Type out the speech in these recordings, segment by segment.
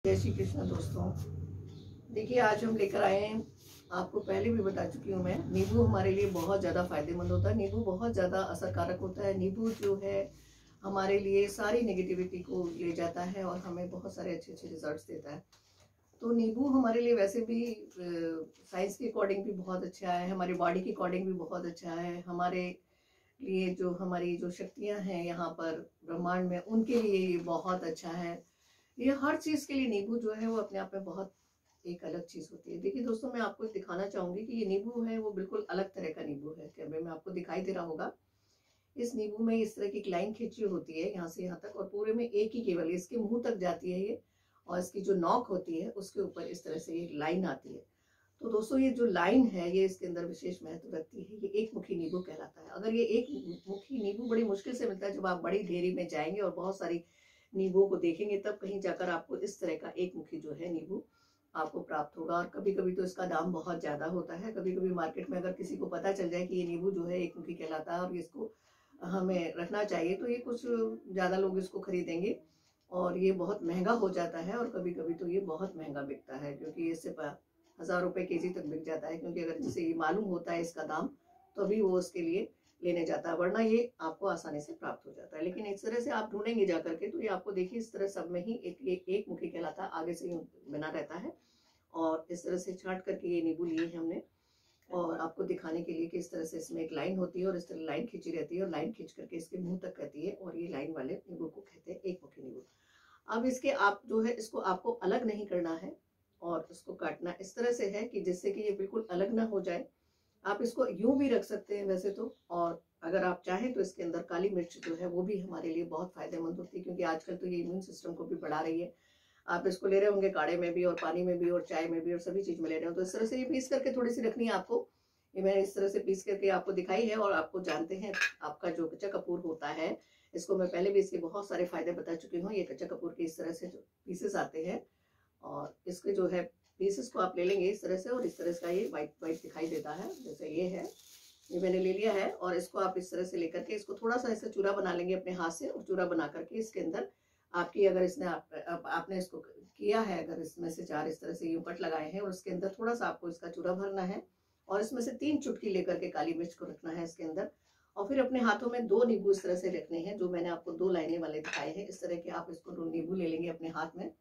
जय श्री कृष्ण दोस्तों। देखिए, आज हम लेकर आए हैं, आपको पहले भी बता चुकी हूँ मैं, नींबू हमारे लिए बहुत ज़्यादा फायदेमंद होता है। नींबू बहुत ज़्यादा असरकारक होता है। नींबू जो है हमारे लिए सारी नेगेटिविटी को ले जाता है और हमें बहुत सारे अच्छे अच्छे रिजल्ट्स देता है। तो नींबू हमारे लिए वैसे भी साइंस के अकॉर्डिंग भी बहुत अच्छा है, हमारी बॉडी के अकॉर्डिंग भी बहुत अच्छा है। हमारे लिए जो हमारी जो शक्तियाँ हैं यहाँ पर ब्रह्मांड में, उनके लिए ये बहुत अच्छा है। ये हर चीज के लिए नींबू जो है वो अपने आप में बहुत एक अलग चीज होती है। देखिए दोस्तों, मैं आपको दिखाना चाहूंगी कि ये नींबू है वो बिल्कुल अलग तरह का नींबू है। कैमरे में आपको दिखाई दे रहा होगा, इस नींबू में इस तरह की एक लाइन खींची होती है यहाँ से यहाँ तक, और पूरे में एक ही केवल इसके मुंह तक जाती है ये, और इसकी जो नोक होती है उसके ऊपर इस तरह से एक लाइन आती है। तो दोस्तों, ये जो लाइन है ये इसके अंदर विशेष महत्व रखती है। ये एक मुखी नींबू कहलाता है। अगर ये एक मुखी नींबू बड़ी मुश्किल से मिलता है, जब आप बड़ी डेयरी में जाएंगे और बहुत सारी नींबुओं को देखेंगे तब कहीं जाकर आपको इस तरह का एक मुखी जो है नींबू आपको प्राप्त होगा। और कभी कभी तो इसका दाम बहुत ज्यादा होता है। कभी कभी मार्केट में अगर किसी को पता चल जाए कि ये नींबू जो है एक मुखी कहलाता है और इसको हमें रखना चाहिए, तो ये कुछ ज्यादा लोग इसको खरीदेंगे और ये बहुत महंगा हो जाता है। और कभी कभी तो ये बहुत महंगा बिकता है, क्योंकि इससे 1000 रुपए केजी तक बिक जाता है। क्योंकि अगर जिसे ये मालूम होता है इसका दाम, तो भी वो उसके लिए लेने जाता है, वरना ये आपको आसानी से प्राप्त हो जाता है। लेकिन इस तरह से आप ढूंढेंगे जाकर के, तो ये आपको देखिए इस तरह सब में ही एक मुखी कहलाता है, आगे से ही बना रहता है। और इस तरह से छांट करके ये नींबू लिए हैं हमने, और आपको दिखाने के लिए कि इस तरह से इसमें एक लाइन होती है और इस तरह लाइन खींची रहती है, और लाइन खींच करके इसके मुंह तक रहती है, और ये लाइन वाले नींबू को कहते हैं एक मुखी नींबू। अब इसके आप जो है इसको आपको अलग नहीं करना है, और इसको काटना इस तरह से है कि जिससे कि ये बिल्कुल अलग ना हो जाए। आप इसको यूं भी रख सकते हैं वैसे तो, और अगर आप चाहें तो इसके अंदर काली मिर्च जो है वो भी हमारे लिए बहुत फायदेमंद होती है, क्योंकि आजकल तो ये इम्यून सिस्टम को भी बढ़ा रही है। आप इसको ले रहे होंगे काढ़े में भी, और पानी में भी, और चाय में भी, और सभी चीज में ले रहे हो, तो इस तरह से ये पीस करके थोड़ी सी रखनी है आपको। ये मैंने इस तरह से पीस करके आपको दिखाई है। और आपको जानते हैं, आपका जो कच्चा कपूर होता है, इसको मैं पहले भी इसके बहुत सारे फायदे बता चुकी हूँ। ये कच्चा कपूर के इस तरह से जो पीसेस आते हैं, और इसके जो है पीसेस को आप ले लेंगे इस तरह से, और इस तरह का ये वाइट वाइट दिखाई देता है, जैसे ये है, ये मैंने ले लिया है। और इसको आप इस तरह से लेकर के इसको थोड़ा सा ऐसे चूरा बना लेंगे अपने हाथ से, और चूरा बना करके इसके अंदर आपकी, अगर इसने आपने इसको किया है, अगर इसमें से 4 इस तरह से यूं कट लगाए हैं, और उसके अंदर थोड़ा सा आपको इसका चूरा भरना है, और इसमें से 3 चुटकी लेकर के काली मिर्च को रखना है इसके अंदर। और फिर अपने हाथों में 2 नींबू इस तरह से रखने हैं, जो मैंने आपको 2 लाइनें वाले दिखाए हैं। इस तरह के आप इसको 2 नींबू ले लेंगे अपने हाथ में।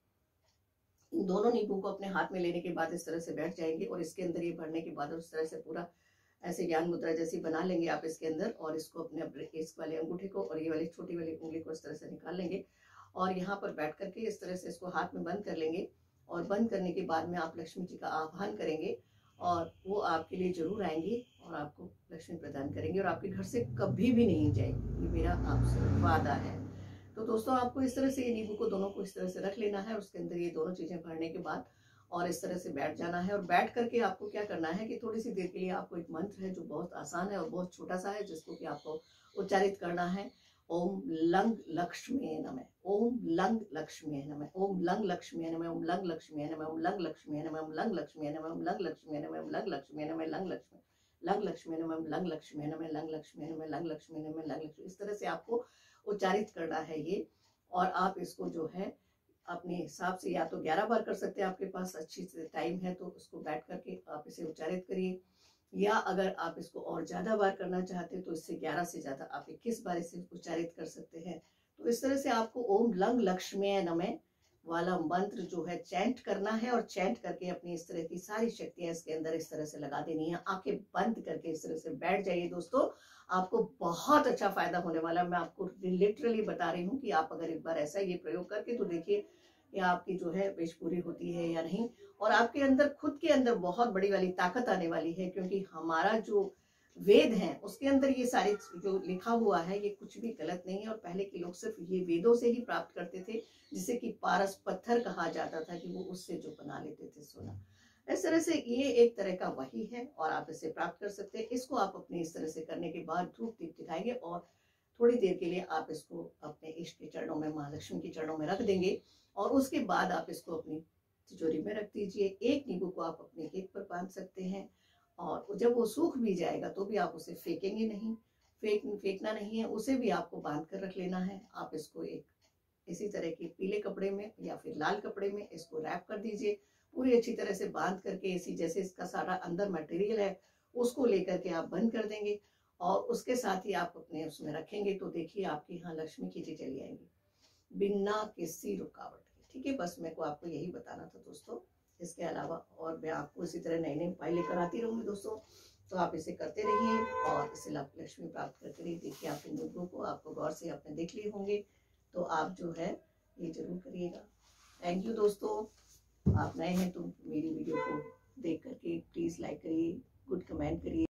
इन दोनों नींबू को अपने हाथ में लेने के बाद इस तरह से बैठ जाएंगे, और इसके अंदर ये भरने के बाद उस तरह से पूरा ऐसे ज्ञान मुद्रा जैसी बना लेंगे आप इसके अंदर। और इसको अपने इस वाले अंगूठे को और ये वाली छोटी वाली उंगली को इस तरह से निकाल लेंगे, और यहाँ पर बैठ करके इस तरह से इसको हाथ में बंद कर लेंगे। और बंद करने के बाद में आप लक्ष्मी जी का आह्वान करेंगे, और वो आपके लिए जरूर आएंगी और आपको लक्ष्मी प्रदान करेंगे, और आपके घर से कभी भी नहीं जाएगी। ये मेरा आपसे वादा है। तो दोस्तों, आपको इस तरह से ये नींबू को दोनों को इस तरह से रख लेना है, और उसके अंदर ये दोनों चीजें भरने के बाद और इस तरह से बैठ जाना है। और बैठ करके आपको क्या करना है कि थोड़ी सी देर के लिए आपको एक मंत्र है जो बहुत आसान है और बहुत छोटा सा है, जिसको कि आपको उच्चारित करना है। ओम लंग लक्ष्मी नमः, ओम लंग लक्ष्मी नमः, ओम लंग लक्ष्मी नमः, ओम लंग लक्ष्मी नमः, ओम लंग लक्ष्मी नमः, ओम लंग लक्ष्मी नमः, ओम लंग लक्ष्मी नमः, ओम लंग लक्ष्मी नमः, लंग लक्ष्मी लंग लक्ष्मी नमः, लंग लक्ष्मी नमः, लंग लक्ष्मी नमः, लंग लक्ष्मी नमः, लंग लक्ष्मी, इस तरह से आपको उच्चारित करना है ये। और आप इसको जो है अपने हिसाब से या तो 11 बार कर सकते हैं, आपके पास अच्छी टाइम है तो उसको बैठ करके आप इसे उच्चारित करिए, या अगर आप इसको और ज्यादा बार करना चाहते हैं तो इससे 11 से ज्यादा आप 21 बार इसे उच्चारित कर सकते हैं। तो इस तरह से आपको ओम लंग लक्ष्मी नमः वाला मंत्र जो है चैंट करना है, और चैंट करके अपनी इस तरह की सारी शक्तियां इसके अंदर इस तरह से लगा देनी है। आंखें बंद करके इस तरह से बैठ जाइए दोस्तों, आपको बहुत अच्छा फायदा होने वाला है। मैं आपको लिटरली बता रही हूँ कि आप अगर एक बार ऐसा ये प्रयोग करके तो देखिए कि आपकी जो है विश पूरी होती है या नहीं। और आपके अंदर खुद के अंदर बहुत बड़ी वाली ताकत आने वाली है, क्योंकि हमारा जो वेद है उसके अंदर ये सारे जो लिखा हुआ है ये कुछ भी गलत नहीं है। और पहले के लोग सिर्फ ये वेदों से ही प्राप्त करते थे, जिसे कि पारस पत्थर कहा जाता था, कि वो उससे जो बना लेते थे सोना। इस तरह से ये एक तरह का वही है, और आप इसे प्राप्त कर सकते हैं। इसको आप अपने इस तरह से करने के बाद धूप दीप दिखाएंगे, और थोड़ी देर के लिए आप इसको अपने इष्ट के चरणों में, माँ लक्ष्मी के चरणों में रख देंगे, और उसके बाद आप इसको अपनी तिजोरी में रख दीजिए। एक नींबू को आप अपने केक पर बांध सकते हैं, और जब वो सूख भी जाएगा तो भी आप उसे फेंकेंगे नहीं, फेंकना नहीं है, उसे भी आपको बांध कर रख लेना है। आप इसको एक इसी तरह के पीले कपड़े में या फिर लाल कपड़े में इसको रैप कर दीजिए, पूरी अच्छी तरह से बांध करके। इसी जैसे इसका सारा अंदर मटेरियल है उसको लेकर के आप बंद कर देंगे और उसके साथ ही आप अपने उसमें रखेंगे तो देखिए आपके यहाँ लक्ष्मी खींची चली आएंगी बिना किसी रुकावट के। ठीक है, बस मेरे को आपको यही बताना था दोस्तों। इसके अलावा और मैं आपको इसी तरह नए नए उपाय लेकर आती रहूंगी दोस्तों, तो आप इसे करते रहिए और इससे लक्ष्मी प्राप्त करते रहिए। देखिए आपके नींबू को आपको गौर से आपने देख लिए होंगे, तो आप जो है ये जरूर करिएगा। थैंक यू दोस्तों। आप नए हैं तो मेरी वीडियो को देख करके प्लीज़ लाइक करिए, गुड कमेंट करिए।